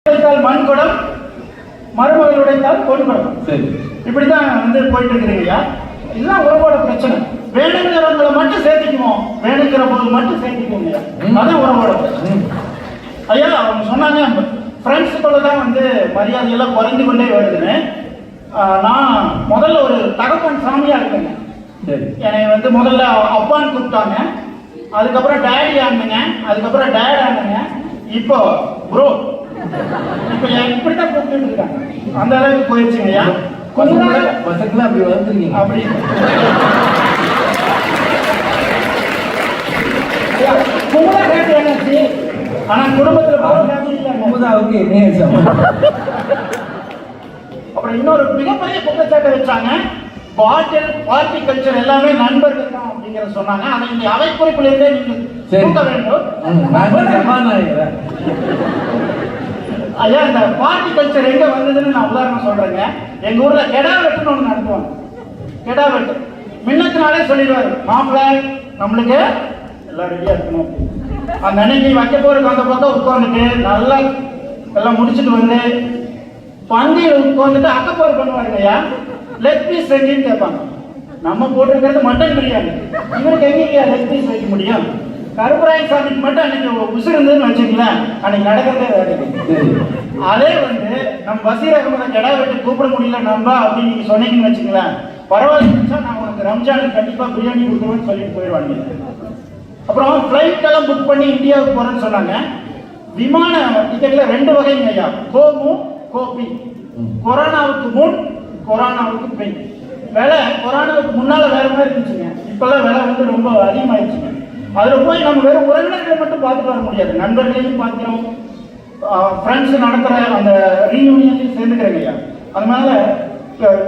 மண் குடம், மருமகள் உடைத்தால் பொன் குடம். இப்படிதான் போயிட்டு இருக்கிறீங்க. இதுதான் உறவோட பிரச்சனை. வேணுங்கிறவங்களை மட்டும் சேர்த்துக்குவோம், வேணுங்கிற போது மட்டும் சேர்த்துக்குவோம். அதான் உறவோட பிரச்சனை. ஐயா அவங்க சொன்னாங்க, ஃப்ரெண்ட்ஸுக்குள்ள தான் மரியாதையெல்லாம் குறைந்து கொண்டே வருதுன்னு. நான் முதல்ல ஒரு தகப்பன் சாமியா இருக்கேங்க. என்னை முதல்ல அப்பான்னு கூப்பிட்டாங்க, அதுக்கப்புறம் டேடி ஆனங்க, அதுக்கப்புறம் டேட் ஆனங்க, இப்போ ப்ரோ, இப்போ இப்படித்தான் கூப்பிட்டு இருக்காங்க. அந்த அளவுக்கு போயிடுச்சுங்க ஐயா. கொஞ்ச நாள் பசங்களா அப்படி வந்துருக்கீங்க. அப்படி குமுதா ஹேப்பி ஆனாச்சு, ஆனா குடும்பத்துல அப்புறம் இன்னொரு மிகப்பெரிய குற்றச்சாட்டை வச்சாங்க. பாட்டில் பார்ட்டி கல்ச்சர் எல்லாமே நண்பர்கள் தான் அப்படிங்கிற சொன்னாங்க. அதை இந்த அவை குறிப்பிலிருந்தே நீங்க தூக்க வேண்டும். ஐயா இந்த பார்ட்டி கல்ச்சர் எங்க வந்ததுன்னு நான் உதாரணம் சொல்றேங்க. எங்க ஊர்ல கெடா வெட்டுன்னு ஒண்ணு நடத்துவாங்க. கெடா வெட்டு முன்னத்தினாலே சொல்லிடுவாரு, மாப்பிள்ளை நம்மளுக்கு எல்லாம் ரெடியா இருக்கணும். அந்த அன்னைக்கு வைக்க போறதுக்கு அந்த பக்கம் உட்காந்துட்டு நல்லா எல்லாம் முடிச்சுட்டு பந்தியில் உட்காந்துட்டு அக்கப்போர் பண்ணுவாருங்க ஐயா. லெக் பீஸ் ரெண்டுன்னு கேட்பாங்க. நம்ம போட்டிருக்கிறது மட்டன் பிரியாணி, இவருக்கு எங்க லெக் பீஸ் வைக்க முடியும்? கருப்பராய சாமிக்கு மட்டும் அன்னைக்கு உசுறு இருந்ததுன்னு வச்சுக்கலாம், அன்னைக்கு நடக்கிறதே வேறு. அதே நம்ம பசீர் அகமதை கெடா வெட்டி கூப்பிட முடியல நம்ம அப்படின்னு நீங்க சொன்னீங்கன்னு வச்சுக்கலாம், பரவாயில்ல நான் உனக்கு ரம்ஜானுக்கு கண்டிப்பா பிரியாணி கொடுத்துருவேன்னு சொல்லிட்டு போயிடுவாங்க. அப்புறம் ஃபிளைட் எல்லாம் புக் பண்ணி இந்தியாவுக்கு போறேன்னு சொன்னாங்க. விமான டிக்கெட்ல 2 வகைங்க ஐயா, கோமு கோபி. கொரோனாவுக்கு முன், கொரோனாவுக்கு பின். விலை கொரோனாவுக்கு முன்னால வேற மாதிரி இருந்துச்சுங்க, இப்பெல்லாம் விலை ரொம்ப அதிகமாயிடுச்சுங்க. அதுல போய் நம்ம வெறும் உறவினர்களை மட்டும் பார்த்துட்டு வர முடியாது, நண்பர்களையும் பார்க்கிறோம், ஃப்ரெண்ட்ஸ் நடத்துற அந்த ரீயூனியன்லையும் சேர்ந்துக்கிறேங்க ஐயா. அதனால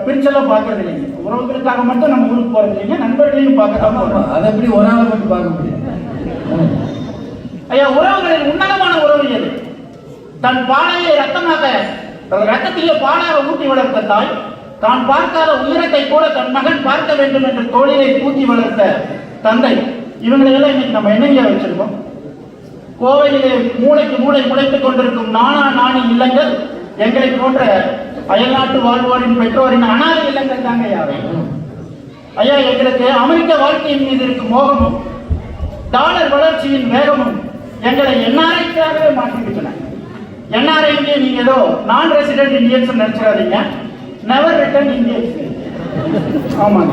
பிரிச்செல்லாம் பார்க்கறது இல்லைங்க. உறவுகளுக்காக மட்டும் நம்ம ஊருக்கு போறது இல்லைங்க, நண்பர்களையும் பார்க்கறாங்க. அதை எப்படி ஒரு நாளை மட்டும் பார்க்க முடியும் ஐயா? உறவுகளில் உன்னதமான உறவு எது? தன் பாலையை ரத்தமாக, ரத்தத்திலே பாலாக ஊட்டி வளர்த்த தாய், தான் பார்க்காத உயரத்தை கூட தன் மகன் பார்க்க வேண்டும் என்று தோளிலை ஊட்டி வளர்த்த தந்தை, இவங்களையெல்லாம் இன்னைக்கு நம்ம என்னையா வச்சிருக்கோம்? கோவையிலே மூளைக்கு மூளை முளைத்துக் கொண்டிருக்கும் நானா நாணி இல்லங்கள் எங்களை போன்ற அயல்நாட்டு வாழ்வோரின் பெற்றோரின் அனாதை இல்லங்கள் தாங்க யாவை. ஐயா எங்களுக்கு அமெரிக்க வாழ்க்கையின் மீது இருக்கும் மோகமும் டாலர் வளர்ச்சியின் வேகமும் எங்களை என்ஆர்ஐக்காகவே மாற்றிவிட்டன. என்ஆர்ஐக்கு நீங்க ஏதோ நான் ரெசிடென்ட் இந்தியன்ஸ் நினைச்சிடாதீங்க, நெவர் ரிட்டர்ன் இந்தியன்ஸ். ஆமாங்க,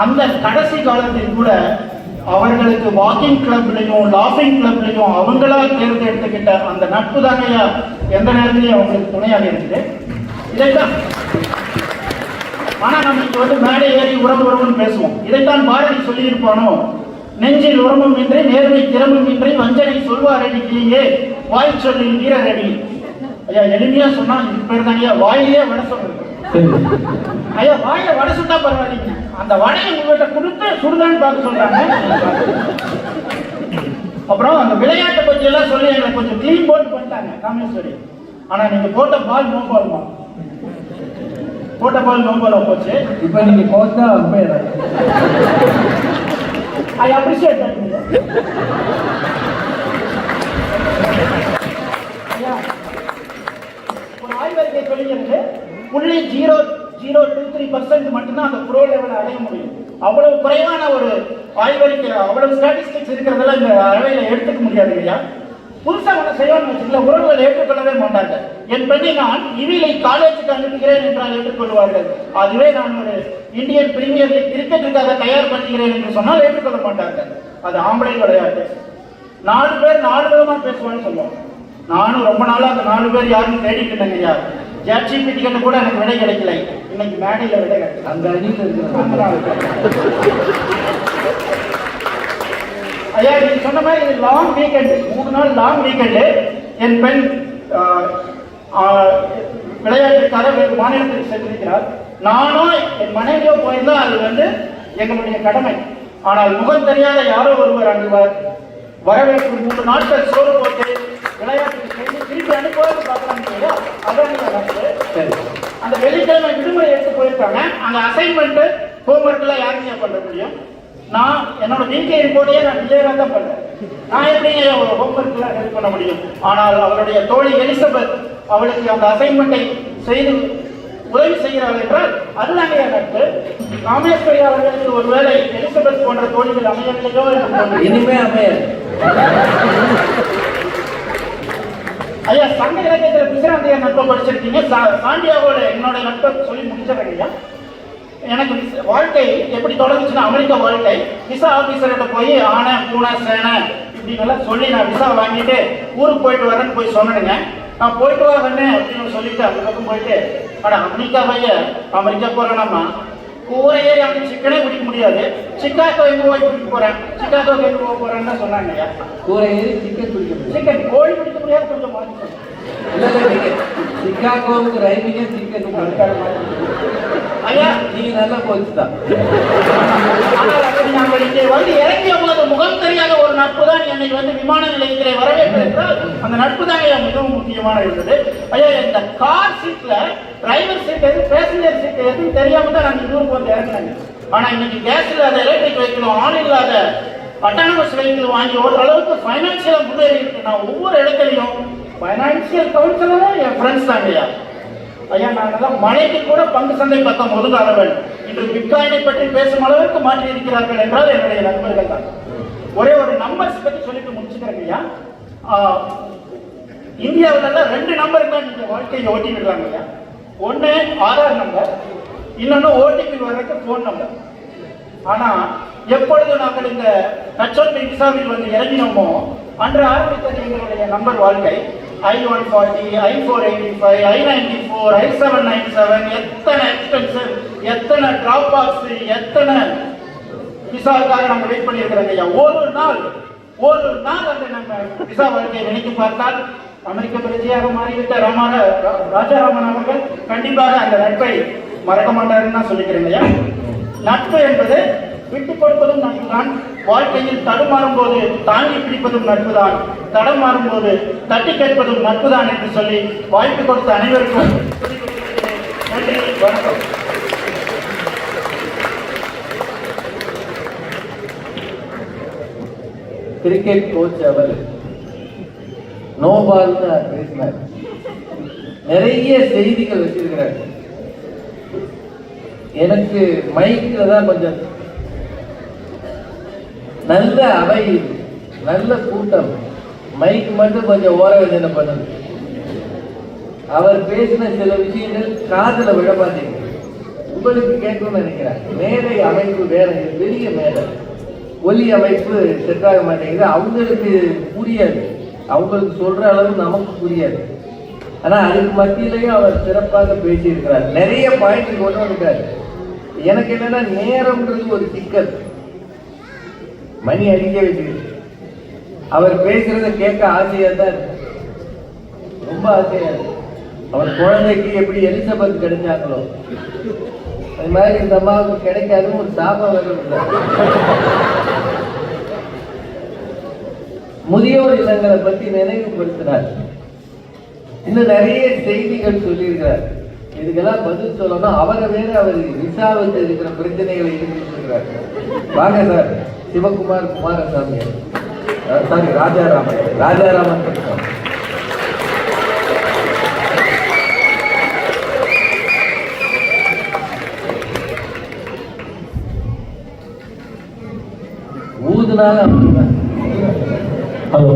அந்த கடைசி காலத்தில் கூட அவர்களுக்கு வாக்கிங் கிளப்லையும் லாஃபிங் கிளப்லையும் அவங்களா தேர்ந்தெடுத்துக்கிட்ட அந்த நட்பு தாங்கய்யா எந்த நேரத்திலையும் அவங்களுக்கு துணையாக இருக்குது. இதைத்தான் ஆனா நம்ம இங்க மேடை ஏறி உறவு உறவுன்னு பேசுவோம். இதைத்தான் பாரதி சொல்லியிருப்பானோ, நெஞ்சில் உறமும் இன்றி நேர்மை திறமும் இன்றி வஞ்சனை சொல்வாரடிக்கையே வாய் சொல்லில் வீரரடி. ஐயா எளிமையா சொன்னா இது பேர் தாங்கய்யா வாயிலே வடை சொல்றது. ஐயா வாயில வடை சுட்டா பரவாயில்லைங்க, அந்த வடையை உங்கள்கிட்ட கொடுத்து சுடுதான்னு பார்க்க சொல்றாங்க. அப்புறம் அந்த விளையாட்டை பத்தி எல்லாம் சொல்லி எங்களை கொஞ்சம் கிளீன் போட்டு பண்ணிட்டாங்க காமேஸ்வரி. ஆனா நீங்க போட்ட பால் நோபாலுமா? போட்ட பால் நோபாலா போச்சு. இப்ப நீங்க போட்டா ஐ அப்ரிஷியேட் தட். ஒரு ஆய்வறிக்கை சொல்லிக்கிறது 0.023% மட்டும்தான் அந்த ப்ரோ லெவல் அடைய முடியும். அவ்வளவு குறைவான ஒரு ஆய்வறிக்கை, அவ்வளவு ஸ்டாட்டிஸ்டிக்ஸ் இருக்கிறதெல்லாம் இந்த அளவையில எடுத்துக்க முடியாது இல்லையா? புதுசா ஒன்று செய்வான்னு வச்சுக்கல, உறவுகள் ஏற்றுக்கொள்ளவே மாட்டாங்க. என் பெண்ணை நான் இவிலை காலேஜுக்கு அனுப்புகிறேன் என்றால் ஏற்றுக்கொள்வார்கள். அதுவே நான் ஒரு இந்தியன் பிரீமியர் லீக் கிரிக்கெட்டுக்காக தயார் பண்ணுகிறேன் என்று சொன்னால் ஏற்றுக்கொள்ள மாட்டாங்க. அது ஆம்பளை விளையாட்டு. 4 பேர் 4 விதமா பேசுவான்னு சொல்லுவாங்க. நானும் ரொம்ப நாளா அந்த 4 பேர் யாருன்னு தேடிக்கிட்டேங்க ஐயா. ஜிபிடி கிட்ட கூட எனக்கு விடை கிடைக்கல. இன்னைக்கு மேடையில விடை கிடைக்கல. அந்த அணியில் இருக்கிற ஐயா நீங்க சொன்ன மாதிரி இது லாங் வீக்கெண்டு, 3 நாள் லாங் வீக்கெண்டு. என் பெண் விளையாட்டுக்காக வேறு மாநிலத்துக்கு சென்றிருக்கிறார். நானோ என் மனைவியோ போயிருந்தா அது எங்களுடைய கடமை. ஆனால் முகம் தெரியாத யாரோ ஒருவர் அங்கு வரவேற்பு 3 நாட்கள் சோறு போட்டு விளையாட்டுக்கு சென்று திருப்பி அனுப்புவது பார்க்கறாங்க. அதான் அந்த வெள்ளிக்கிழமை விடுமுறை எடுத்து போயிருக்காங்க. அந்த அசைன்மெண்ட் ஹோம்ஒர்க் எல்லாம் யாருமே பண்ண முடியும்? நான் என்னோட வீக்கை ரிப்போர்ட்டையே நான் கிளியரா தான் பண்றேன். நான் எப்படி ஹோம்ஒர்க்லாம் ஹெல்ப் பண்ண முடியும்? ஆனால் அவருடைய தோழி எலிசபெத் அவளுக்கு அந்த அசைன்மெண்ட்டை செய்து உதவி செய்கிறாள் என்றால் அதுதாங்க நட்பு. ராமேஸ்வரி அவர்களுக்கு ஒருவேளை எலிசபெத் போன்ற தோழிகள் அமையவில்லையோ என்று இனிமே அமைய. ஐயா, சங்க இலக்கியத்தில் பிசிராந்தையா நட்பை படிச்சிருக்கீங்க. சாண்டியாவோட என்னோட நட்பை சொல்லி முடிச்சிடறேன் ஐயா. எனக்கு வாழ்க்கை எப்படி தொடங்குச்சுன்னா, அமெரிக்கா வாழ்க்கை விசா ஆபீசர்கிட்ட போய் ஆனை பூனை சேனை இப்படின்னெல்லாம் சொல்லி நான் விசா வாங்கிட்டு ஊருக்கு போயிட்டு வரேன்னு போய் சொன்னேனுங்க. நான் போயிட்டு வரேன் அப்படின்னு சொல்லிட்டு அந்த பக்கம் போயிட்டு, ஆனால் அமெரிக்கா போறேன்னாமா கூரை ஏறி அங்கே சிக்கனே பிடிக்க முடியாது. சிக்காகோ எங்க போய் பிடிக்க போறேன், சிக்காகோக்கு எங்க போக போறேன்னு சொன்னாங்க ஐயா. கூரை ஏறி சிக்கன் பிடிக்க முடியாது, சிக்கன் கோழி பிடிக்க முடியாது. கொஞ்சம் மாற்றி சிக்காகோவுக்கு ரைமிங்க சிக்கன் ஐயா, நீங்க நல்லா போச்சுதான். நாங்கள் இங்கே வந்து இறங்கிய போது முகம் தெரியாத ஒரு நட்பு தான் என்னை வந்து விமான நிலையத்திலே வரவேற்று என்றால் அந்த நட்பு தான் ஐயா மிகவும் முக்கியமான இருந்தது. ஐயா, இந்த கார் சீட்ல டிரைவர் சீட் எது பேசஞ்சர் சீட் எதுவும் தெரியாம தான் நாங்கள் ஊருக்கு வந்து இறங்கினாங்க. ஆனா இன்னைக்கு கேஸ் இல்லாத எலக்ட்ரிக் வெஹிக்கிளும் ஆன் இல்லாத அட்டானமஸ் வெஹிக்கிள் வாங்கி ஓரளவுக்கு பைனான்சியலா முன்னேறி இருக்கு. நான் ஒவ்வொரு இடத்துலையும் பைனான்சியல் கவுன்சிலரும் என் ஃப்ரெண்ட்ஸ் தாங்க ஐயா. ஐயா, நாங்கெல்லாம் மழைக்கு கூட பங்கு சந்தை பக்கம் ஒதுக்காத வேண்டும். இன்று பிட்காயினை பற்றி பேசும் அளவிற்கு மாற்றி இருக்கிறார்கள் என்றால் என்னுடைய நண்பர்கள் தான். ஒரே ஒரு நம்பர்ஸ் பற்றி சொல்லிட்டு முடிச்சுக்கிறேன் ஐயா. இந்தியாவில 2 நம்பர் தான் இந்த வாழ்க்கையை ஓட்டி விடுறாங்க ஐயா. ஒன்று ஆதார் நம்பர், இன்னொன்று ஓடிபி வர்றதுக்கு போன் நம்பர். ஆனா எப்பொழுது நாங்கள் இந்த H1B விசாவில் வந்து இறங்கினோமோ அன்று ஆரம்பித்தது எங்களுடைய நம்பர் வாழ்க்கை. I-140, I-485, I-94, I-797, எத்தனை எக்ஸ்பென்சிவ், எத்தனை டிராப் பாக்ஸ், எத்தனை விசாவுக்காக நம்ம வெயிட் பண்ணியிருக்கிறோம் ஐயா. ஒரு நாள் அந்த நம்ம விசா வாழ்க்கையை நினைத்து பார்த்தால் அமெரிக்க பிரஜையாக மாறிவிட்ட ராஜாராமன் அவர்கள் கண்டிப்பாக அந்த நட்பை மறக்க மாட்டாருன்னு தான் சொல்லிக்கிறேன் ஐயா. நட்பு என்பது விட்டு கொடுப்பதும் நட்புதான். வாழ்க்கையில் தடுமாறும் போது தாங்கி பிடிப்பதும் நட்புதான். தடம் மாறும் போது தட்டி கேட்பதும் நட்புதான் என்று சொல்லி வாய்ப்பு கொடுத்த அனைவருக்கும் நன்றி, வணக்கம். கிரிக்கெட் கோச் அவர் நோபால் பேசினார். நிறைய செய்திகள் வச்சிருக்கிறார். எனக்கு மைக்ல தான் கொஞ்சம் நல்ல அவை, நல்ல கூட்டம், மைக் மட்டும் கொஞ்சம் ஓர வேதனை பண்ணுது. அவர் பேசின சில விஷயங்கள் காதுல விட மாட்டேங்குது. உங்களுக்கு கேட்கணும்னு நினைக்கிறேன். மேடை அமைப்பு வேற, பெரிய மேடை, ஒலி அமைப்பு செட் ஆக மாட்டேங்குது. அவங்களுக்கு புரியாது, அவங்களுக்கு சொல்ற அளவு நமக்கு புரியாது. ஆனா அதுக்கு மத்தியிலையும் அவர் சிறப்பாக பேசியிருக்கிறார். நிறைய பாயிண்ட் கொண்டு வந்துட்டாரு. எனக்கு என்னன்னா, நேரம்ன்றது ஒரு சிக்கல். மணி அடிக்க வைக்கிறது. அவர் பேசுறத கேட்க ஆசையா தான் இருக்கு, ரொம்ப ஆசையா இருக்கு. அவர் குழந்தைக்கு எப்படி எலிசபெத் கிடைச்சாங்களோ அது மாதிரி இந்த அம்மாவுக்கு கிடைக்காதுன்னு ஒரு சாபம் வருது. முதியோர் இல்லங்களை பத்தி நினைவுபடுத்தினார். இன்னும் நிறைய செய்திகள் சொல்லியிருக்கிறார். இதுக்கெல்லாம் பதில் சொல்லணும். அவரை வேற அவர் விசாவுக்கு இருக்கிற பிரச்சனைகளை இருக்கிறார். வாங்க சார். சிவகுமார் குமாரசாமி, சாரி ராஜாராமன் ஊதுனால. ஹலோ,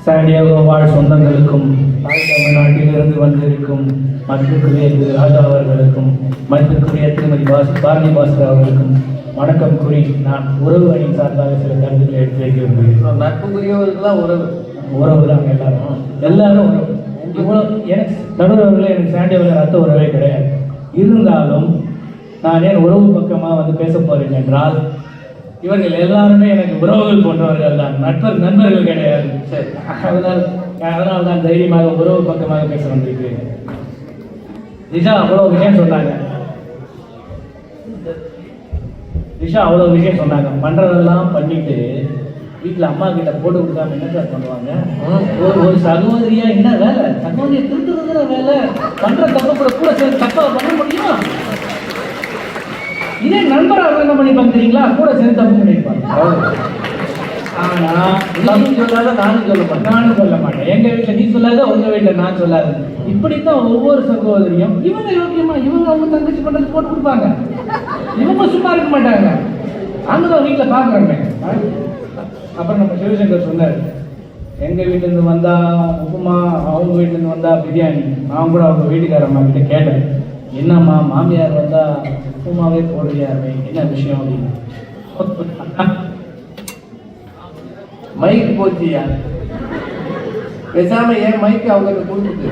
சாண்டியாகோ வாழ் சொந்தங்களுக்கும் தமிழ்நாட்டிலிருந்து வந்திருக்கும் மதிப்புக்குரிய திரு ராஜா அவர்களுக்கும் மதிப்புக்குரிய திருமதி பாரதி பாஸ்கர் அவர்களுக்கும் வணக்கம் கூறி நான் உறவு அணி சார்பாக சில கருத்துக்களை எடுத்து வைக்க விரும்புகிறேன். நட்புக்குரியவர்கள்லாம் உறவு தான், எல்லாரும் உறவு. இவ்வளோ எனக்கு நடுவர்கள் எனக்கு சாண்டியாவில் ரத்த உறவே கிடையாது. இருந்தாலும் நான் ஏன் உறவு பக்கமாக வந்து பேச போறேன் என்றால், இவர்கள் எல்லாருமே எனக்கு உறவுகள் போன்றவர்கள் தான், நண்பர்கள் கிடையாது. சரி, அதனால் தான் தைரியமாக உறவு பக்கமாக பேச வந்திருக்கிறேன். ரிஷா அவ்வளோ விஷயம் சொன்னாங்க. பண்றதெல்லாம் பண்ணிட்டு வீட்டில் அம்மா கிட்ட போட்டு கொடுக்காம என்ன சார் பண்ணுவாங்க? ஒரு சகோதரியா என்ன வேலை? சகோதரியை திருத்துறதுங்கிற வேலை. பண்ற தப்பு கூட சேர்ந்து தப்பா பண்ண முடியுமா? இதே நண்பர் அவங்க என்ன பண்ணிப்பாங்க தெரியுங்களா, கூட சேர்ந்து தப்பு பண்ணிருப்பாங்க. ஆனா நீ சொல்லாத நானும் சொல்ல மாட்டேன். எங்க வீட்டுல நீ சொல்லாத, உங்க வீட்டுல நான் சொல்லாத. இப்படித்தான் ஒவ்வொரு சகோதரியும் இவங்க யோக்கியமா இவங்க அவங்க தங்கச்சி பண்றது போட்டு கொடுப்பாங்க. இவங்க சும்மா இருக்க மாட்டாங்க. அங்கதான் வீட்டுல பாக்குறோமே. அப்புறம் நம்ம சிவசங்கர் சொன்னார், எங்க வீட்டுல இருந்து வந்தா உப்புமா, அவங்க வீட்டுல இருந்து வந்தா பிரியாணி. நான் கூட அவங்க வீட்டுக்காரம்மா கிட்ட கேட்டேன், என்னம்மா மாமியார் வந்தா உப்புமாவே போடுறியாரு, என்ன விஷயம் அப்படின்னு. மைக் போச்சியா, பேசாம ஏன் மைக் அவங்களுக்கு கொடுத்துட்டு.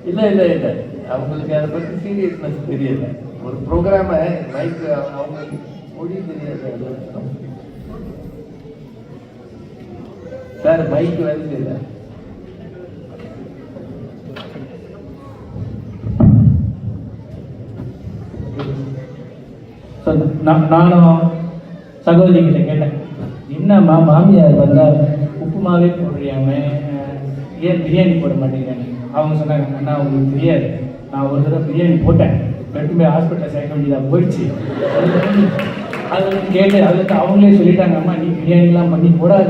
இல்ல அவங்களுக்கு அதை பத்தி சீரியஸ்னஸ் தெரியல. ஒரு ப்ரோக்ராம மைக் அவங்களுக்கு மொழி தெரியாது. சார் மைக் வேலை செய்யல. நானும் சகோதரிகிட்ட கேட்டேன், என்னம்மா மாமியார் வந்தா உப்புமாவே போடுறியாம, ஏன் பிரியாணி போட மாட்டேங்கிறாங்க. அவங்க சொன்னாங்க, அண்ணா உங்களுக்கு தெரியாது, நான் ஒரு தடவை பிரியாணி போட்டேன், ரெண்டு போய் ஹாஸ்பிட்டல் சேர்க்க வேண்டியதாக போயிடுச்சு. அது கேட்டு அதுக்கு அவங்களே சொல்லிட்டாங்க, அம்மா நீ பிரியாணிலாம் பண்ணி போடாத,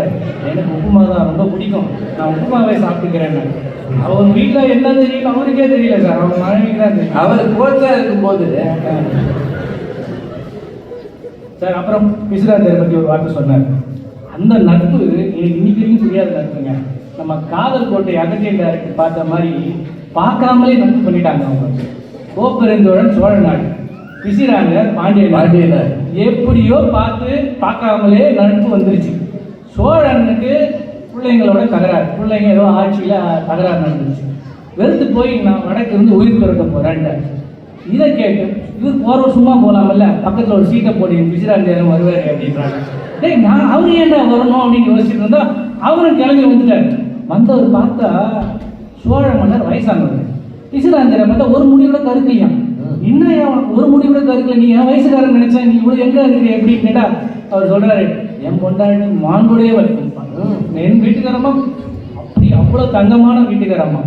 எனக்கு உப்புமா தான் ரொம்ப பிடிக்கும், நான் உப்புமாவே சாப்பிட்டுக்கிறேன். அவர் வீட்டில் என்ன தெரியல, அவருக்கே தெரியல சார், அவங்க மனைவிக்கு தான் தெரியும். அவர் கோச்சா இருக்கும்போது சார். அப்புறம் பிசுராந்தரை பற்றி ஒரு வார்த்தை சொன்னார். அந்த நட்பு எனக்கு இன்னைக்கு வரைக்கும் புரியாத நட்புங்க. நம்ம காதல் கோட்டை அகத்தியன் டைரக்டர் பார்த்த மாதிரி பார்க்காமலே நட்பு பண்ணிட்டாங்க அவங்க. கோப்பெருந்தோழன் சோழ நாடு, பிசிராந்தர் பாண்டியன், எப்படியோ பார்க்காமலே நட்பு வந்துருச்சு. சோழனுக்கு பிள்ளைங்களோட தகராறு, பிள்ளைங்க ஏதோ ஆட்சியில் தகராறு நடந்துருச்சு. வெறுத்து போய் நான் வடக்கு இருந்து உயிர் பிறக்க போறேன். இதை கேட்டு இவர் போற சும்மா போலாமல்ல, பக்கத்தில் ஒரு சீட்டை போடி பிசிராந்தேரம் வருவாரு அப்படின்றாங்க. டேய் நான் அவரு ஏன்டா வரணும் அப்படின்னு யோசிச்சுட்டு இருந்தா அவரும் கிளம்பி வந்துட்டாரு. வந்தவர் பார்த்தா சோழ மன்னர் வயசானவர், பிசிராந்தேரம் பார்த்தா ஒரு முடி கூட கருக்கலையா. இன்னும் ஒரு முடி கூட கருக்கல, நீ என் வயசுக்காரன் நினைச்சா, நீ இவ்வளவு எங்க இருக்கிற எப்படின்னு கேட்டா அவர் சொல்றாரு, என் பொண்டாட்டி மான்கூடே என் வீட்டுக்காரம்மா அப்படி அவ்வளவு தங்கமான வீட்டுக்காரம்மா,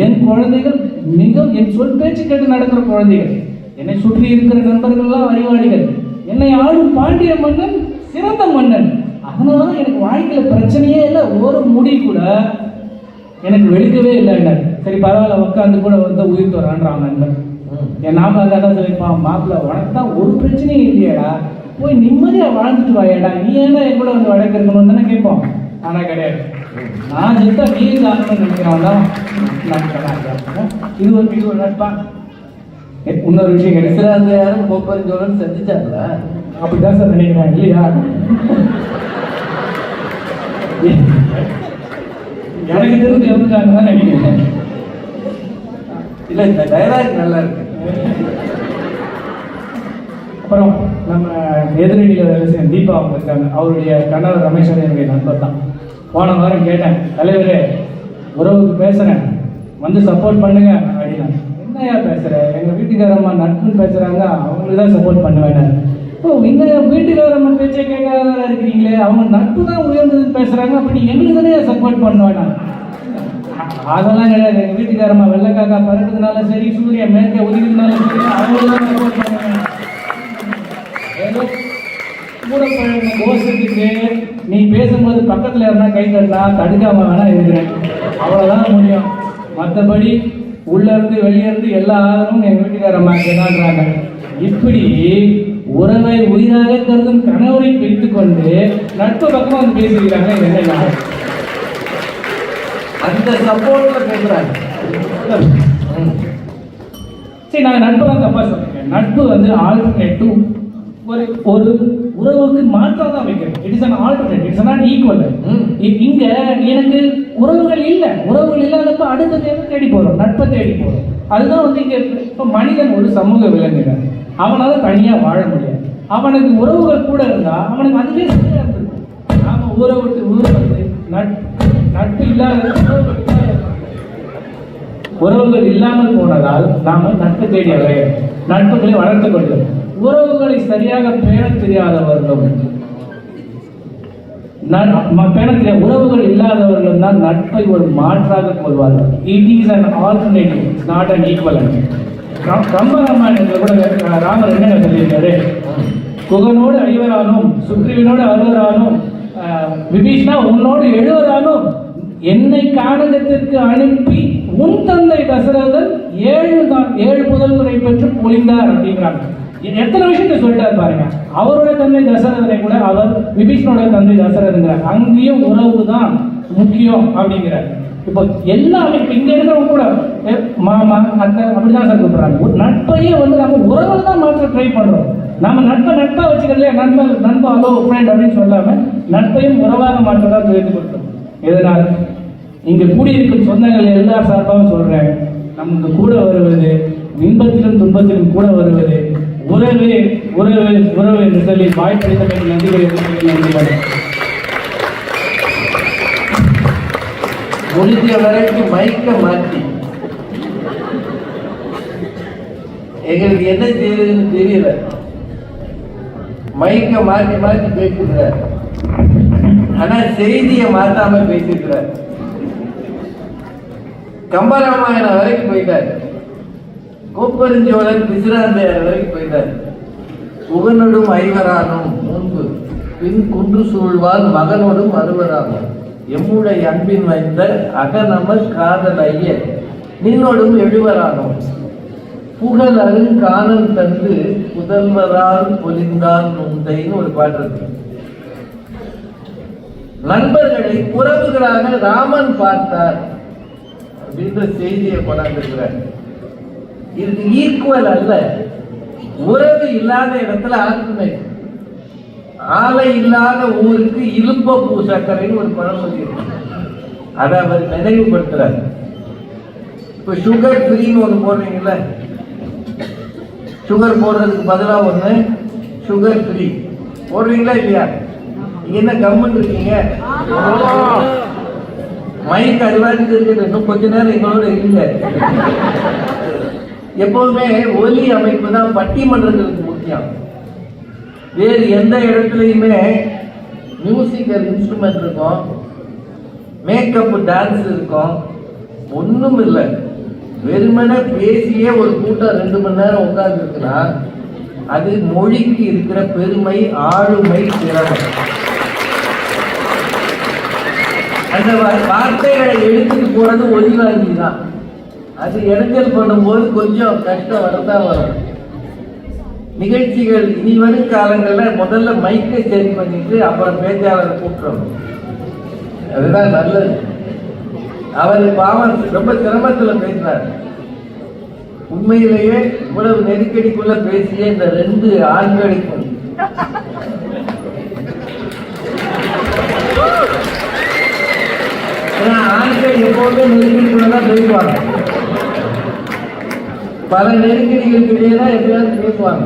என் குழந்தைகள் மிக என் சொல் பேச்சு கேட்டு நடக்கிற குழந்தைகள், என்னை சுற்றி இருக்கிற நண்பர்கள் எல்லாம் அறிவாளிகள், என்னை ஆளும் பாண்டிய மன்னன் சிறந்த மன்னன், அதனாலதான் எனக்கு வாழ்க்கையில பிரச்சனையே இல்லை, ஒரு முடி கூட எனக்கு வெளுக்கவே இல்லை. சரி பரவாயில்ல, உட்காந்து கூட வந்து உயிர் தரான்றான் நண்பன். என் நாம அதான் சொல்லிப்பான், மாப்பிள்ள உனக்கு தான் ஒரு பிரச்சனையும் இல்லையாடா, போய் நிம்மதியா வாழ்ந்துட்டு வாயடா, நீ ஏன்னா என் கூட வந்து வழக்கு இருக்கணும்னு தானே கேட்போம். ஆனா கிடையாது, நான் செத்தா நீர் தாக்கணும்னு நினைக்கிறவன் தான். இது ஒரு நட்பா. இன்னொரு விஷயம் கிடையாது, யாரும் கோப்பெருஞ்சோழன் செஞ்சுட்டாங்களா? அப்படிதான் சார் நினைக்கிறேன் இல்லையா? எனக்கு தெரிஞ்சு எவ்வளவு தான் நினைக்கிறேன். இல்ல இந்த டைலாக் நல்லா இருக்கு. அப்புறம் நம்ம எதிரடியில் வேலை செய்ய தீபா அவங்க இருக்காங்க, அவருடைய கணவர் ரமேஸ்வரன் என்னுடைய நண்பர் தான். போன வாரம் கேட்டேன், தலைவரே உறவுக்கு பேசுறேன், வந்து சப்போர்ட் பண்ணுங்க அப்படின்னா. என்னையா பேசுற, எங்க வீட்டுக்காரம்மா நட்புன்னு பேசுறாங்க, அவங்களுக்கு தான் சப்போர்ட் பண்ணுவேன். ஓ இந்த வீட்டுக்காரம்மா பேச்சை கேட்காத இருக்கிறீங்களே, அவங்க நட்பு தான் உயர்ந்ததுன்னு பேசுறாங்க, அப்படி எங்களுக்கு தானே சப்போர்ட் பண்ணுவேண்ணா. அதெல்லாம் கிடையாது, எங்க வீட்டுக்காரம்மா வெள்ளைக்காக்கா பறக்கிறதுனால சரி, சூரியன் மேற்க உதிக்கிறதுனால சரி, அவங்களும் சப்போர்ட் பண்ணுவேன். ஏதோ கூட பழகின கோஷத்துக்கு நீ பேசும்போது பக்கத்தில் இருந்தா கை தட்டா தடுக்காம வேணா இருக்கிறேன், அவ்வளோதான் முடியும். மற்றபடி உள்ள இருந்து வெளியே இருந்து எல்லா ஆதரவும் எங்க வீட்டுக்காரம்மா கேட்டான்றாங்க. இப்படி உறவை உயிராக கருதும் கணவரை பிரித்துக் கொண்டு நட்பு பக்கமா வந்து பேசிக்கிறாங்க. என்ன அந்த சப்போர்ட்ல பேசுறாங்க. சரி, நாங்கள் நட்பு தான் தப்பா சொல்றேன். நட்பு வந்து ஆல்டர்னேட்டிவ், ஒரு உறவுக்கு மாற்றம் தான் வைக்கிறேன். It is an alternate, it's not equal. இங்க எனக்கு உறவுகள் இல்லை, உறவுகள் இல்லாதப்ப அடுத்த தேடி போறோம், நட்பை தேடி போறோம். அதுதான் வந்து இங்க இப்ப மனிதன் ஒரு சமூக விலங்குகள், அவனால தனியா வாழ முடியாது. அவனுக்கு உறவுகள் கூட இருந்தா அவனுக்கு அதுவே சரியா இருந்திருக்கும். நாம ஊரை விட்டு ஊர் வந்து நட்பு இல்லாத உறவுகள் இல்லாமல் போனதால் நாம நட்பு தேடி அலைகிறோம், நட்புகளை வளர்த்துக் கொள்கிறோம். உறவுகளை சரியாக பேண தெரியாதவர்களும் உறவுகள் இல்லாதவர்களும் தான் நட்பை ஒரு மாற்றாக கொள்வார்கள். It is an alternative, not an equivalent. கம்பராமாயணத்தில் கூட ராமர் என்ன சொல்லியிருக்காரு, குகனோடு ஐவரானும் சுக்ரீவனோடு அறுவரானும் விபீஷ்ணா உன்னோடு 70 என்னை கானகத்திற்கு அனுப்பி உன் தந்தை தசரதன் 7 புதல்வரை பெற்று பொழிந்தார் அப்படிங்கிறாங்க. எத்தனை விஷயத்தை சொல்லிட்டாரு பாருங்க. அவருடைய தந்தை தசரதனை கூட அவர் விபீஷ்ணோட தந்தை தசரதங்கிறார். அங்கேயும் உறவு தான் முக்கியம் அப்படிங்கிறார். இப்போ எல்லாமே இங்க இருக்கிறவங்க கூட மாமா அத்தை அப்படிதான் சார் கூப்பிடுறாங்க. ஒரு நட்பையே நம்ம உறவுல தான் மாற்ற ட்ரை பண்றோம். நம்ம நட்பா வச்சுக்கலையே, நண்பா ஹலோ ஃப்ரெண்ட் அப்படின்னு சொல்லாம நட்பையும் உறவாக மாற்றதான் தெரிந்து கொடுத்தோம். இதனால் இங்க கூடியிருக்கும் சொந்தங்கள் எல்லா சார்பாகவும் சொல்றேன், நமக்கு கூட வருவது இன்பத்திலும் துன்பத்திலும் கூட வருவது உறவு உறவு உறவு என்று சொல்லி வாய்ப்பளித்த நன்றி. முடிஞ்ச வரைக்கும் மைக்க மாற்றி எங்களுக்கு என்ன செய்யறதுன்னு தெரியல. மைக்க மாற்றி மாற்றி பேசுகிறார், ஆனா செய்தியை மாத்தாம பேசிக்கிறார். கம்பராமாயணம் வரைக்கும் போயிட்டார், கோப்பெருஞ்சோழன் பிசிராந்தையார் வரைக்கும் போயிட்டார். புகனொடும் ஐவரானும் முன்பு பின் குன்று சூழ்வால் மகனோடும் அறுவரானும் எம்முடைய அன்பின் வைத்த அகநமல் காதல் ஐய நின்னோடும் 70 புகழ் அருங்கானல் தந்து புதல்வரால் பொலிந்தான் நுந்தைன்னு ஒரு பாட்டு இருக்கு. நண்பர்களை உறவுகளாக ராமன் பார்த்தார் அப்படின்ற செய்தியை கொண்டாந்துருக்கிறார். இது ஈக்குவல் அல்ல. உறவு இல்லாத இடத்துல ஆற்றுமை, ஆலை இல்லாத ஊருக்கு இலுப்ப பூ சர்க்கரைன்னு ஒரு பழமொழி இருக்கு. அதை அவர் நினைவுபடுத்துறார். இப்ப சுகர் ஃப்ரீன்னு ஒன்று போடுறீங்கல்ல, சுகர் போடுறதுக்கு பதிலாக ஒன்று சுகர் ஃப்ரீ போடுறீங்களா இல்லையா? நீங்க என்ன கம்முன்னு இருக்கீங்க? மைக் அதுவாச்சும் இருக்குது, இன்னும் கொஞ்ச நேரம் எங்களோட இல்லை. எப்பவுமே ஒலி அமைப்பு தான் பட்டிமன்றங்களுக்கு முக்கியம். வேறு எந்த இடத்துலையுமே மியூசிக்கல் இன்ஸ்ட்ருமெண்ட் இருக்கும், மேக்கப் டான்ஸ் இருக்கும், ஒன்றும் இல்லை. வெறுமனே பேசியே ஒரு கூட்டம் 2 மணி நேரம் உட்கார்ந்து இருக்குன்னா அது மொழிக்கு இருக்கிற பெருமை, ஆளுமை, திறமை. அந்த வார்த்தைகளை எடுத்துட்டு போறது ஒலி வாங்கி தான். அது இடைஞ்சல் பண்ணும்போது கொஞ்சம் கஷ்டம் வரதான் வரும். நிகழ்ச்சிகள் இனி வரும் காலங்களில் முதல்ல மைக்கை சரி பண்ணிட்டு அப்புறம் பேச்சாளரை கூட்டுறோம், அதுதான் நல்லது. அவர் பாவம் ரொம்ப சிரமத்துல பேசினார். உண்மையிலேயே இவ்வளவு நெருக்கடிக்குள்ள பேசிய இந்த 2 ஆண்களுக்கும் ஆண்கள் எப்போதுமே நெருக்கடிக்குள்ளதான் பேசுவாங்க. பல நெருக்கடிகளுக்கு இடையே தான் எப்பயாவது பேசுவாங்க.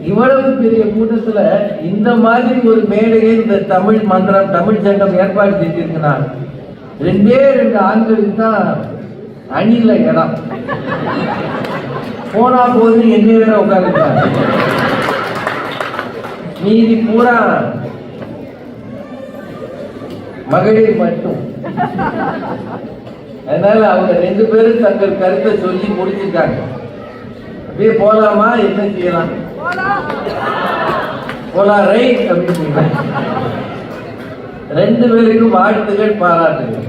இவ்வளவு பெரிய கூட்டத்துல இந்த மாதிரி ஒரு மேடையை இந்த தமிழ் மன்றம், தமிழ் சங்கம் ஏற்பாடு செஞ்சிருக்குன்னா 2 ஆண்களுக்கு தான் அணில இடம். போனா போது என்ன வேற உட்காந்துருக்காங்க, மீதி பூரா மகளிர் மட்டும். அதனால அவங்க 2 பேரும் தங்கள் கருத்தை சொல்லி முடிச்சிருக்காங்க. அப்படியே போலாமா, என்ன செய்யலாம், போலாம் ரைட் அப்படின்னு சொல்றாங்க. 2 பேருக்கும் வாழ்த்துகள், பாராட்டுகள்.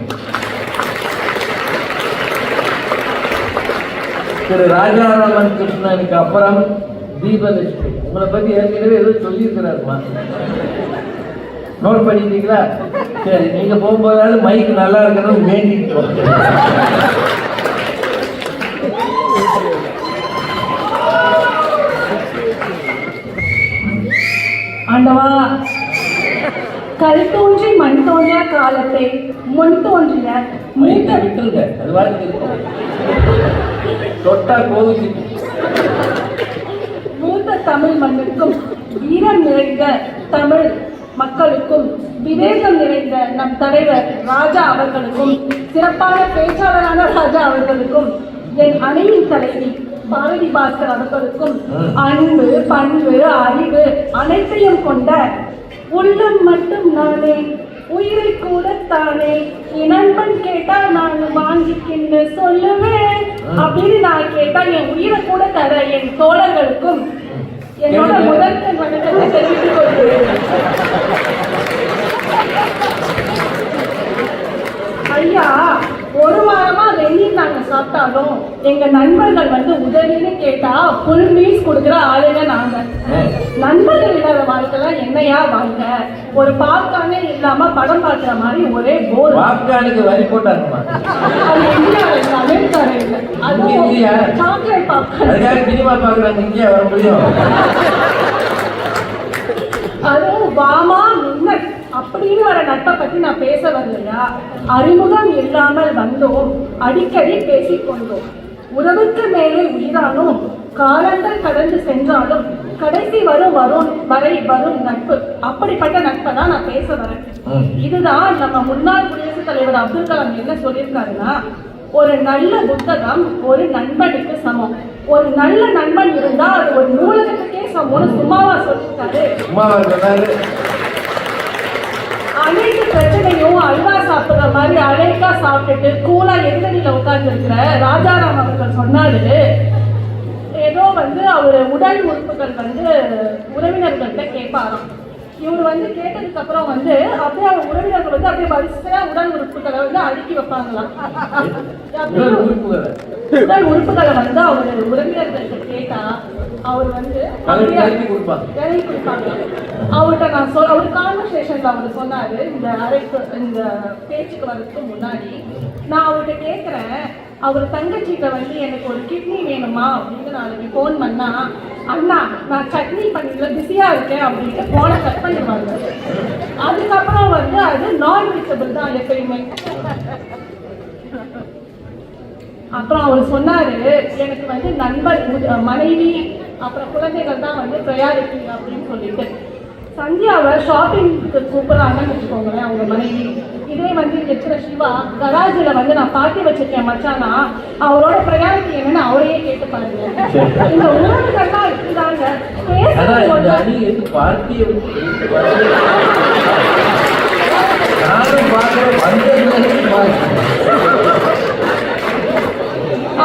திரு ராஜாராமன் கிருஷ்ணனுக்கு அப்புறம் தீபலட்சுமி, உங்களை பத்தி ஏற்கனவே ஏதோ சொல்லியிருக்கிறாருமா, நோட் பண்ணிட்டீங்களா? சரி, நீங்க போகும்போதாவது மைக் நல்லா இருக்கணும் வேண்டிட்டு. ஆண்டவா, கல் தோன்றி மண் தோன்றிய காலத்தை முன் தோன்றிய மூத்த தமிழ் மண்ணுக்கும் வீரம் நிறைந்த தமிழ் மக்களுக்கும் விவேகம் நிறைந்த நம் தலைவர் ராஜா அவர்களுக்கும் சிறப்பான பேச்சாளரான ராஜா அவர்களுக்கும் என் அணையின் தலைவி பாரதி பாஸ்கர் அவர்களுக்கும் அன்பு, பண்பு, அறிவு அனைத்தையும் கொண்ட உள்ளம் மட்டும் நானே, உயிரை கூட தானே, என் நண்பன் கேட்டா நான் வாங்கிக்கின்னு சொல்லுவேன். அப்படின்னு நான் கேட்டா என் உயிரை கூட தர என் தோழர்களுக்கும் என்னோட முதல் வணக்கத்தை தெரிவித்துக் கொள்கிறேன். ஐயா, ஒரு வாரமா வெளியில் நாங்க சாப்பிட்டாலும் எங்க நண்பர்கள் வந்து உதவின்னு கேட்டா ஃபுல் மீல்ஸ் கொடுக்குற ஆளுங்க நாங்க. நண்பர்கள் இல்லாத வாழ்க்கைலாம் என்னையா வாழ்க்கை? ஒரு பாப்கார்னே இல்லாம படம் பார்க்கிற மாதிரி ஒரே போர். பாப்கார்னுக்கு வரி போட்டாருமா? அது இந்தியாவில் இல்லை, அமெரிக்காவில் இல்லை. அதுவும் சாக்லேட் பாப்கார்ன். அதுக்காக சினிமா பாக்குறாங்க இங்கே வர முடியும். அதுவும் வாமா மின்னல் அப்படின்னு வர நட்பை பத்தி நான் பேச வரலையா? அறிமுகம் இல்லாமல் வந்தோம், அடிக்கடி பேசிக்கொண்டோம். உறவுக்கு மேலே உயிரானோம், காலங்கள் கடந்து சென்றாலும் கடைசி வரும் வரை வரும் நட்பு. அப்படிப்பட்ட நட்பை தான் நான் பேச வரேன். இதுதான் நம்ம முன்னாள் குடியரசுத் தலைவர் அப்துல் கலாம் என்ன சொல்லியிருக்காருன்னா, ஒரு நல்ல புத்தகம் ஒரு நண்பனுக்கு சமம். ஒரு நல்ல நண்பன் இருந்தா அது ஒரு நூலகத்துக்கே சமம்னு சும்மாவா சொல்லிருக்காரு. அனைத்து பிரச்சனையும் அல்வா சாப்பிடுற மாதிரி அழைக்கா சாப்பிட்டுட்டு கூலா எதிரடியில உட்கார்ந்து இருக்கிற ராஜாராம் அவர்கள் சொன்னாரு, ஏதோ வந்து அவரு உடல் உறுப்புகள் வந்து உறவினர்கள்ட்ட கேட்பாராம். இவர் வந்து கேட்டதுக்கு அப்புறம் வந்து அப்படியே அவங்க உறவினர்கள் வந்து அப்படியே வரிசையா உடல் உறுப்புகளை வந்து அடுக்கி வைப்பாங்களாம். உடல் உறுப்புகளை வந்து அவர் உறவினர்கள்ட்ட கேட்டா அவர் வந்து எழுதி கொடுப்பாங்க. அவர்கிட்ட நான் அவர் கான்வர்சேஷன்ல அவர் சொன்னாரு, இந்த பேச்சுக்கு வர்றதுக்கு முன்னாடி நான் அவர்கிட்ட கேட்கிறேன், அவர் தங்கச்சிட்ட வந்து எனக்கு ஒரு கிட்னி வேணுமா அப்படின்னு நாளைக்கு போன் பண்ணா, அண்ணா நான் சட்னி பண்ணிக்கல பிஸியா இருக்கேன் அப்படின்ட்டு போனை கட் பண்ணிடுவாங்க. அதுக்கப்புறம் வந்து அது நான் ரீச்சபிள் தான் எப்பயுமே. அப்புறம் அவர் சொன்னாரு, எனக்கு வந்து நண்பர் மனைவி அப்புறம் குழந்தைகள் தான் வந்து ப்ரையாரிட்டி அப்படின்னு சொல்லிட்டு. சந்தியாவை ஷாப்பிங்க்கு கூப்பிடறாங்கன்னு வச்சுக்கோங்களேன் அவங்க மனைவி. இதே வந்து இருக்கிற சிவா கராஜில் வந்து நான் பாட்டி வச்சிருக்கேன் மச்சானா, அவரோட ப்ரையாரிட்டி என்னன்னு அவரையே கேட்டு பாருங்க. இந்த உறவுகள்லாம் இருக்குதாங்க.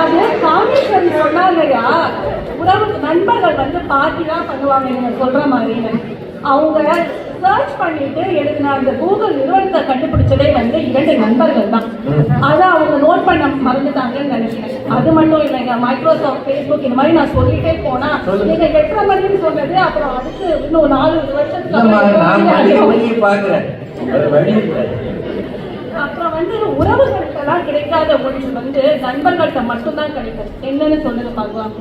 அது காமேஸ்வரி சொன்னாங்கயா, உறவு நண்பர்கள் வந்து பார்ட்டி தான் பண்ணுவாங்க நீங்க சொல்ற மாதிரி. அவங்க சர்ச் பண்ணிட்டு எழுதின அந்த கூகுள் நிறுவனத்தை கண்டுபிடிச்சதே வந்து 2 நண்பர்கள் தான். அதை அவங்க நோட் பண்ண மறந்துட்டாங்கன்னு நினைக்கிறேன். அது மட்டும் இல்லைங்க, மைக்ரோசாஃப்ட், ஃபேஸ்புக் இந்த மாதிரி நான் சொல்லிட்டே போனா நீங்க 8 மணின்னு சொன்னது அப்புறம் அதுக்கு இன்னும் 4 வருஷத்துக்கு அப்புறம் வந்து உறவுகளுக்கெல்லாம் கிடைக்காத ஒன்று வந்து நண்பர்கள்ட்ட மட்டும்தான் கிடைக்கும். என்னன்னு சொல்லுங்க பார்க்கலாம்.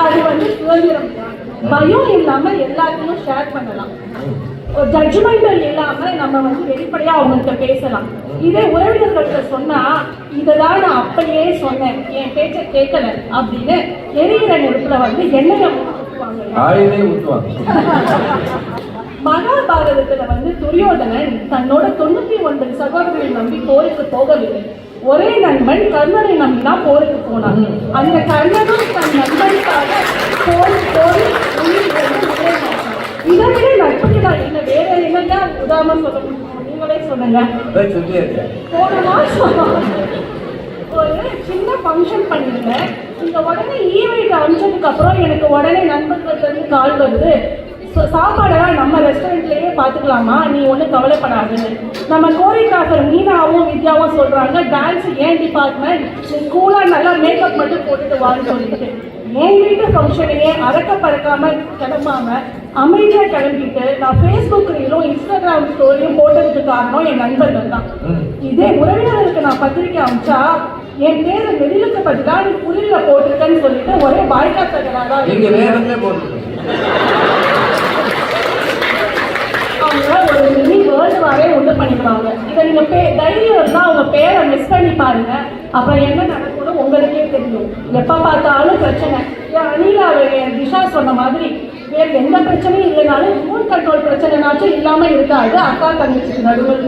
அது வந்து சுதந்திரம் தான். பயம் இல்லாம எல்லாத்தையும் ஷேர் பண்ணலாம். ஒரு ஜட்ஜ்மெண்டல் இல்லாம நம்ம வந்து வெளிப்படையா அவங்கள்ட்ட பேசலாம். இதே உறவினர்கள்ட்ட சொன்னா, இததான் நான் அப்பயே சொன்னேன், என் பேச்சை கேட்கல அப்படின்னு எரியிற நெருப்புல வந்து எண்ணெயை ஊற்றுவாங்க. மகாபாரதத்துல வந்து துரியோதனன் தன்னோட 99 சகோதரர்களை நம்பி போருக்கு போகவில்லை. ஒரே நண்பன் கர்ணனை நம்பிதான் போருக்கு போனான். அந்த கர்ணனும் தன் நண்பனுக்காக போரி இதை விட நட்புக்கு நான் என்ன வேற என்னங்க உதாரணம் சொல்ல முடியும்? நீங்களே சொல்லுங்க. போன மாசம் ஒரு சின்ன ஃபங்க்ஷன் பண்ணிருந்தேன். இந்த உடனே ஈவெண்ட் அனுப்பிச்சதுக்கு அப்புறம் எனக்கு உடனே நண்பர்களுக்கு கால் வருது, சாப்பாடெல்லாம் நம்ம ரெஸ்டாரண்ட்லயே பார்த்துக்கலாமா, நீ ஒன்றும் கவலைப்படாது. நம்ம கோரியோகிராஃபர் மீனாவும் வித்யாவும் சொல்றாங்க, டான்ஸ் ஏன் டிபார்ட்மெண்ட், நீ கூலா நல்லா மேக்கப் மட்டும் போட்டுட்டு வான்னு சொல்லிட்டு என் வீட்டு ஃபங்க்ஷனையே அறக்க பறக்காம கிளம்பாம அமைதியா கிளம்பிட்டு நான் ஃபேஸ்புக் ரீலும் இன்ஸ்டாகிராம் ஸ்டோரியும் போட்டதுக்கு காரணம் என் நண்பர்கள் தான். இதே உறவினர்களுக்கு நான் பத்திரிக்கை அனுப்பிச்சா என் பேரை வெளியிலுக்கு பதிலா நீ புலியில போட்டிருக்கேன்னு சொல்லிட்டு ஒரே பாய்காத்தகராக அவங்க ஒரு மினி வேர்ல்டு வாரே உண்டு பண்ணிடுவாங்க. இதை நீங்க தைரியம் இருந்தா அவங்க பேரை மிஸ் பண்ணி பாருங்க, அப்புறம் என்ன நடக்கணும் உங்களுக்கே தெரியும். எப்ப பார்த்தாலும் பிரச்சனை. அனிலா திஷா சொன்ன மாதிரி வேற எந்த பிரச்சனையும் இல்லைனாலும் ரிமோட் கண்ட்ரோல் பிரச்சனைனாச்சும் இல்லாம இருக்காது அக்கா தங்கச்சிக்கு நடுவில்.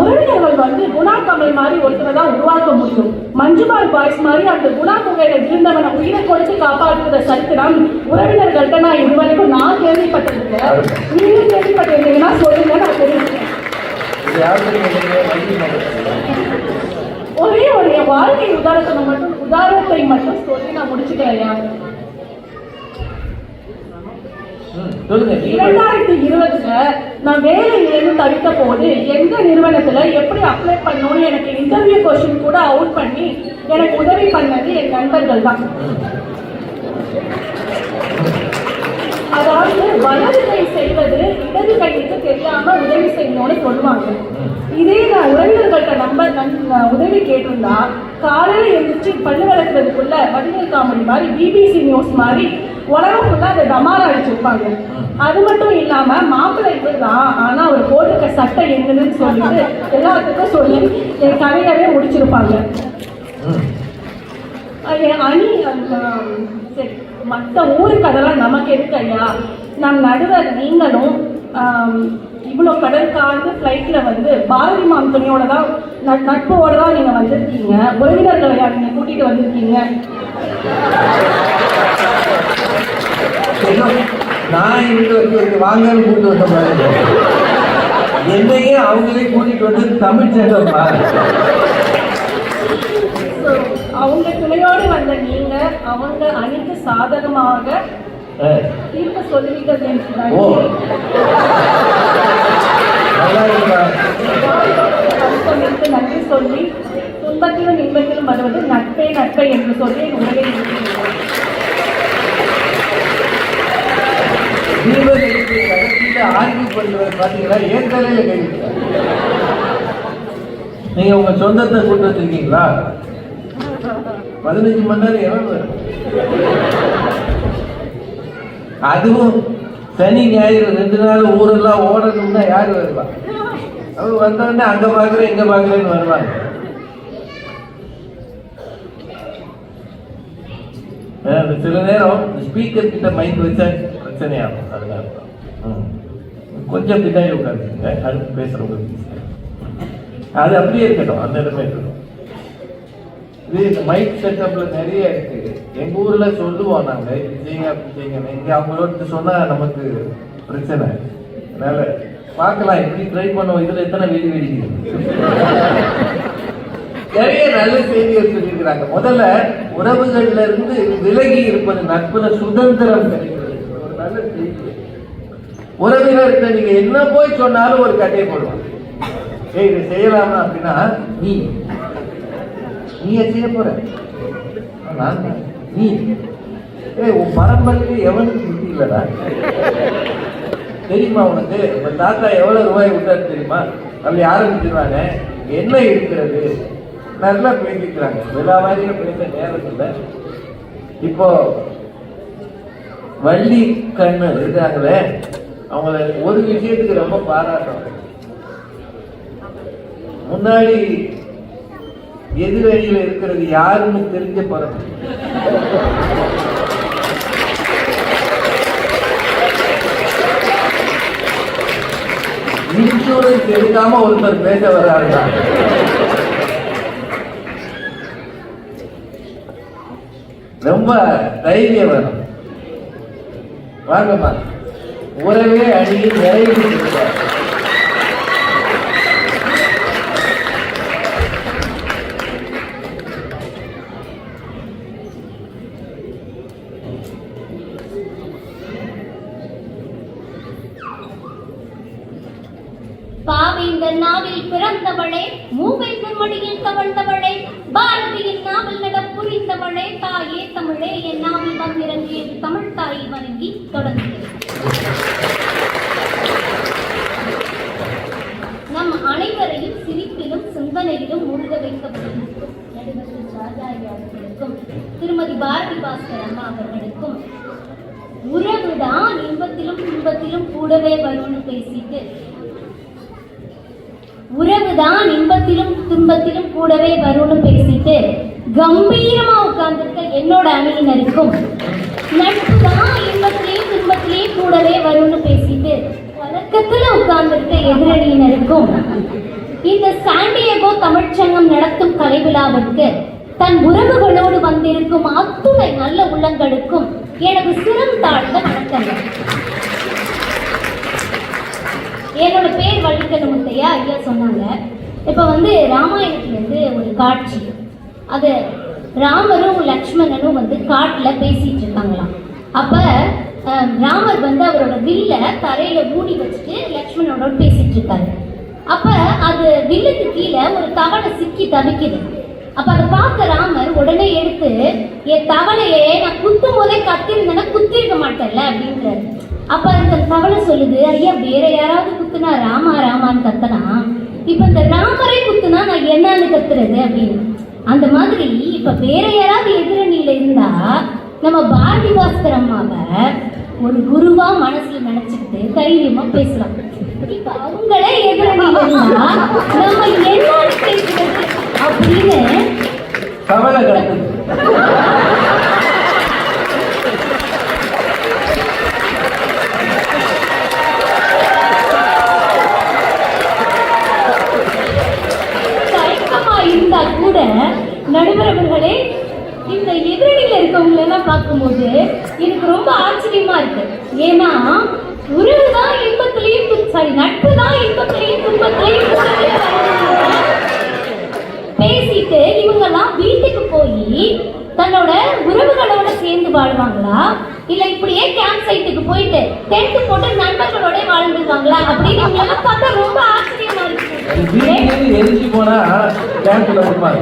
உறவினர்கள் வந்து குணா கமல் மாதிரி ஒருத்தரை தான் உருவாக்க முடியும். மஞ்சுபால் பாய்ஸ் மாதிரி அந்த குணா குகையில இருந்தவனை உயிரை கொடுத்து காப்பாற்றுற சரித்திரம் உறவினர்கள்ட்ட நான் இதுவரைக்கும் நான் கேள்விப்பட்டிருக்கேன். நீங்க கேள்விப்பட்டிருந்தீங்கன்னா சொல்லுங்க, நான் தெரிவிக்கிறேன். என் வாழ்க்கை உதாரணத்தை மட்டும் சொல்லி நான் முடிச்சுக்கிறேன் ஐயா. சொல்லுங்க. 2020 நான் வேலையிலிருந்து தவித்த போது எந்த நிறுவனத்துல எப்படி அப்ளை பண்ணணும்னு எனக்கு இன்டர்வியூ கொஸ்டின் கூட அவுட் பண்ணி எனக்கு உதவி பண்ணது என் நண்பர்கள் தான். அதாவது வலது கை செய்வது இடது கைக்கு தெரியாம உதவி செய்யணும்னு சொல்லுவாங்க. இதே நான் உறவினர்கள்ட்ட உதவி கேட்டிருந்தா காலையில எழுந்திரிச்சு பல்லு வளர்க்கறதுக்குள்ள வடிவேல் காமெடி மாதிரி பிபிசி நியூஸ் மாதிரி உலகம் ஃபுல்லா அதை டமாரா அடிச்சிருப்பாங்க. அது மட்டும் இல்லாம மாப்பிள்ளை இவர்தான், ஆனா அவர் போட்டுக்க சட்டை என்னன்னு சொல்லிட்டு எல்லாத்துக்கும் சொல்லி என் கதையாவே முடிச்சிருப்பாங்க. அணி சரி, மற்ற ஊருக்கு அதெல்லாம் நமக்கு எதுக்கு ஐயா? நம் நடுவர் நீங்களும் இவ்வளோ கடல் காந்து ஃப்ளைட்ல வந்து பாரதி மாம் துணியோட தான் நட்போட தான் நீங்க வந்திருக்கீங்க. உறவினர்களை நீங்க கூட்டிட்டு வந்திருக்கீங்க. நான் இங்க வாங்கன்னு கூட்டு வந்த மாதிரி என்னையே அவங்களே கூட்டிட்டு வந்து தமிழ் சேர்ந்தப்பா. அவங்க துணையோடு வந்த நீங்க அவங்க அணிக்கு சாதகமாக தீர்ப்பு சொல்லுவீர்கள் நன்றி சொல்லி துன்பத்திலும் இன்பத்திலும் வருவது நட்பே நட்பை என்று சொல்லி உலகை ஆர்கியூ பண்ணுவது பாத்தீங்கன்னா ஏன் தலையில கேட்க நீங்க உங்க சொந்தத்தை கூட்டு வச்சிருக்கீங்களா? 15 மணி நேரம் எவ்வளவு? அதுவும் சனி ஞாயிறு 2 நாள் ஊரெல்லாம் ஓடணும்னா யாரு வருவா? அவங்க வந்தோடனே அங்க பாக்குறேன் இங்க பாக்குறேன்னு வருவாங்க. சில நேரம் ஸ்பீக்கர் கிட்ட மைக் வச்சா பிரச்சனையாகும். அதனால கொஞ்சம் பின்னாடி உட்காந்துருங்க, அடுத்து பேசுறவங்க அது அப்படியே இருக்கட்டும், அந்த இடமே இருக்கட்டும். இது இந்த மைக் செட்டப்ல நிறைய இருக்கு. எங்க ஊர்ல சொல்லுவோம் நாங்க இது செய்யுங்க அப்படி செய்யுங்க. இங்க அவங்களோட சொன்னா நமக்கு பிரச்சனை. அதனால பார்க்கலாம், எப்படி ட்ரை பண்ணுவோம். இதுல எத்தனை வெடி வெடிக்குது. நிறைய நல்ல செய்திகள் சொல்லியிருக்கிறாங்க. முதல்ல உறவுகள்ல இருந்து விலகி இருப்பது நட்புல சுதந்திரம் கிடைக்கிறது. ஒரு நல்ல செய்தி. உறவினர்கிட்ட நீங்க என்ன போய் சொன்னாலும் ஒரு கட்டையை போடுவாங்க. ஏய் இதை செய்யலாமா அப்படின்னா நீ செய்ய போற நீ உன் பரம்பரைக்கு எவனுக்கு புத்தி இல்லடா தெரியுமா உனக்கு? உங்க தாத்தா எவ்வளவு ரூபாய் விட்டாரு தெரியுமா? அப்படி ஆரம்பிச்சிருவாங்க. என்ன இருக்கிறது நல்லா பேசிக்கிறாங்க. விழாவாரியா பேச நேரம் இல்லை. இப்போ வள்ளி கண்ணு இருக்காங்களே, அவங்கள ஒரு விஷயத்துக்கு ரொம்ப பாராட்டம். முன்னாடி எதிரணியில் இருக்கிறது யாருன்னு தெரிஞ்ச பிறகு இன்சூரன்ஸ் எடுக்காம ஒருத்தர் பேச வர்றாருன்னா ரொம்ப தைரியம் வரும். வாங்கம்மா, உறவே அணியை நிறைவு செய்வார். பாவேந்தர் நாவில் பிறந்தவளே, மூவேந்தர் மடியில் தவழ்ந்தவளே, பாரதியின் நாவில் நட புரிந்தவளே, தாயே தமிழே என் நாவில் வந்திறங்கியது தமிழ் தாயை வணங்கி தொடங்குகிறது. நம் அனைவரையும் சிரிப்பிலும் சிந்தனையிலும் மூழ்க வைக்கப்பட்டிருக்கும் நடிகர் ராஜாயா அவர்களுக்கும் திருமதி பாரதி பாஸ்கர் அம்மா அவர்களுக்கும் உறவுதான் இன்பத்திலும் துன்பத்திலும் கூடவே வரும்னு பேசிட்டு, உறவுதான் இன்பத்திலும் துன்பத்திலும் கூடவே வரும்னு பேசிட்டு கம்பீரமா உட்கார்ந்துருக்க என்னோட அணியினருக்கும், நட்புதான் இன்பத்திலேயும் துன்பத்திலேயும் கூடவே வரும்னு பேசிட்டு வழக்கத்துல உட்கார்ந்துருக்க எதிரணியினருக்கும், இந்த சாண்டியகோ தமிழ்ச்சங்கம் நடத்தும் கலை விழாவிற்கு தன் உறவுகளோடு வந்திருக்கும் அத்துணை நல்ல உள்ளங்களுக்கும் எனக்கு சிரம் தாழ்ந்த வணக்கங்கள். என்னோட பேர் வள்ளிக்கண்ணு முத்தையா. ஐயா சொன்னாங்க, இப்போ ராமாயணத்துல இருந்து ஒரு காட்சி. அது ராமரும் லக்ஷ்மணனும் வந்து காட்டுல பேசிட்டு இருக்காங்களாம். அப்ப ராமர் வந்து அவரோட வில்ல தரையில மூடி வச்சுட்டு லக்ஷ்மணனோட பேசிட்டு இருக்காரு. அப்ப அது வில்லுக்கு கீழே ஒரு தவளை சிக்கி தவிக்குது. அப்ப அதை பார்த்த ராமர் உடனே எடுத்து, என் தவளையே நான் குத்தும் போதே கத்திருந்தேன்னா குத்திருக்க மாட்டேன்ல அப்படின்றாரு. அப்ப அந்த தவளை சொல்லுது, ஐயா வேற யாராவது குத்துனா ராமா ராமான்னு கத்தனா, இப்ப இந்த ராமரை குத்துனா நான் என்னன்னு கத்துறது அப்படின்னு. அந்த மாதிரி இப்ப வேற யாராவது எதிரணியில இருந்தா நம்ம பாரதி பாஸ்கர் அம்மாவை ஒரு குருவா மனசுல நினைச்சுக்கிட்டு தைரியமா பேசலாம். இப்ப அவங்களே எதிரணியில இருந்தா நம்ம என்னன்னு பேசுறது அப்படின்னு தவளை கத்து. இருந்தா கூட நடுவர் அவர்களே, இந்த எதிரணியில இருக்கவங்களை எல்லாம் பார்க்கும்போது எனக்கு ரொம்ப ஆச்சரியமா இருக்கு. ஏன்னா உறவுதான் இன்பத்திலையும் நட்பு தான் இன்பத்திலையும் துன்பத்திலையும் பேசிட்டு இவங்கெல்லாம் வீட்டுக்கு போய் தன்னோட உறவுகளோட சேர்ந்து வாழ்வாங்களா, இல்ல இப்படியே கேம்ப் சைட்டுக்கு போயிட்டு டென்ட் போட்டு நண்பர்களோட வாழ்ந்துருவாங்களா அப்படின்னு இவங்களெல்லாம் பார்த்தா ரொம்ப ஆச்சரியமா இருக்கு. எரிஞ்சு போனா கேம்ப்ல இருப்பாங்க.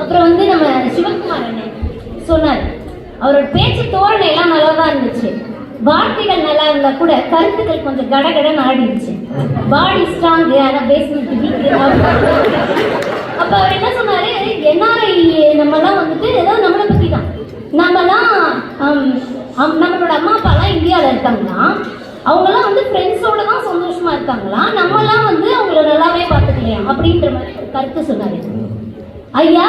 அப்புறம் வந்து நம்ம சிவகுமார் அண்ணன் சொன்னார், அவரோட பேச்சு தோரணை எல்லாம் நல்லா தான் இருந்துச்சு, வார்த்தைகள் நல்லா இருந்தா கூட கருத்துக்கள் கொஞ்சம் கடகடன்னு ஆடிடுச்சு. பாடி ஸ்ட்ராங் ஆனா பேஸ்மெண்ட் வீக். அப்ப அவர் என்ன சொன்னாரு, என்ஆர்ஐ நம்மலாம் வந்துட்டு ஏதோ நம்மளை பத்தி தான், நம்மலாம் நம்மளோட அம்மா அப்பாலாம் இந்தியாவில் இருக்காங்களாம், அவங்கெல்லாம் வந்து ஃப்ரெண்ட்ஸோட தான் சந்தோஷமா இருக்காங்களாம், நம்மலாம் வந்து அவங்கள நல்லாவே பார்த்துக்கலையா அப்படின்ற மாதிரி ஒரு கருத்து சொன்னாரு. ஐயா,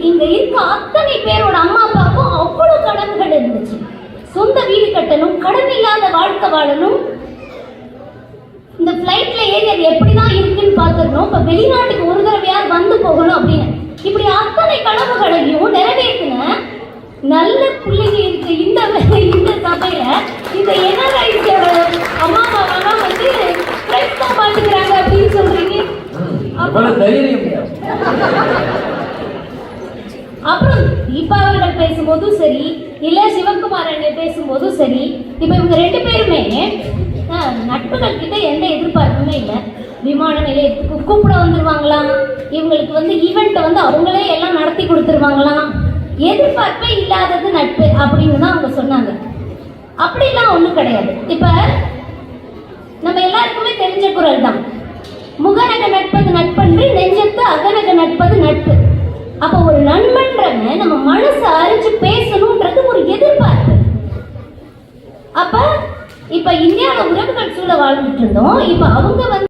இங்க இருக்க அத்தனை பேரோட அம்மா அப்பாவுக்கும் அவ்வளவு கடன்கள் இருந்துச்சு. சொந்த வீடு கட்டணும், கடன் இல்லாத வாழ்க்கை வாழணும், இந்த பிளைட்ல ஏறி அது எப்படிதான் இருக்குன்னு பாத்துக்கணும், இப்ப வெளிநாட்டுக்கு ஒரு தடவையாவது வந்து போகணும் அப்படின்னு இப்படி அத்தனை கனவுகளையும் நிறைவேற்றின நல்ல பிள்ளைங்க இருக்கு இந்த சபையில. இந்த என்ஆர்ஐஸோட அம்மா அப்பாவெல்லாம் வந்து ஃப்ரெண்ட்ஸ் தான் பாத்துக்கிறாங்க அப்படின்னு சொல்றீங்க. அப்புறம் தீபா அவர்கள் பேசும்போதும் சரி, இல்ல சிவகுமார் அண்ணன் பேசும்போதும் சரி, இப்ப இவங்க ரெண்டு பேருமே நட்புகள் கிட்ட எந்த எதிர்பார்ப்புமே இல்லை. விமான நிலையத்துக்கு கூப்பிட வந்துருவாங்களாம், இவங்களுக்கு வந்து ஈவெண்ட் வந்து அவங்களே எல்லாம் நடத்தி கொடுத்துருவாங்களாம், எதிர்பார்ப்பே இல்லாதது நட்பு அப்படின்னு தான் அவங்க சொன்னாங்க. அப்படிலாம் ஒண்ணும் கிடையாது. இப்ப நம்ம எல்லாருக்குமே தெரிஞ்ச குரல் தான், முகநக நட்பது நட்பன்று நெஞ்சத்து அகநக நட்பது நட்பு. அப்ப ஒரு நண்பன்றவன் நம்ம மனசு அறிஞ்சு பேசணும்ன்றது ஒரு எதிர்பார்ப்பு. அப்ப இப்ப இந்தியாவில உறவுகள் சூழ வாழ்ந்துட்டு இருந்தோம், இப்ப அவங்க வந்து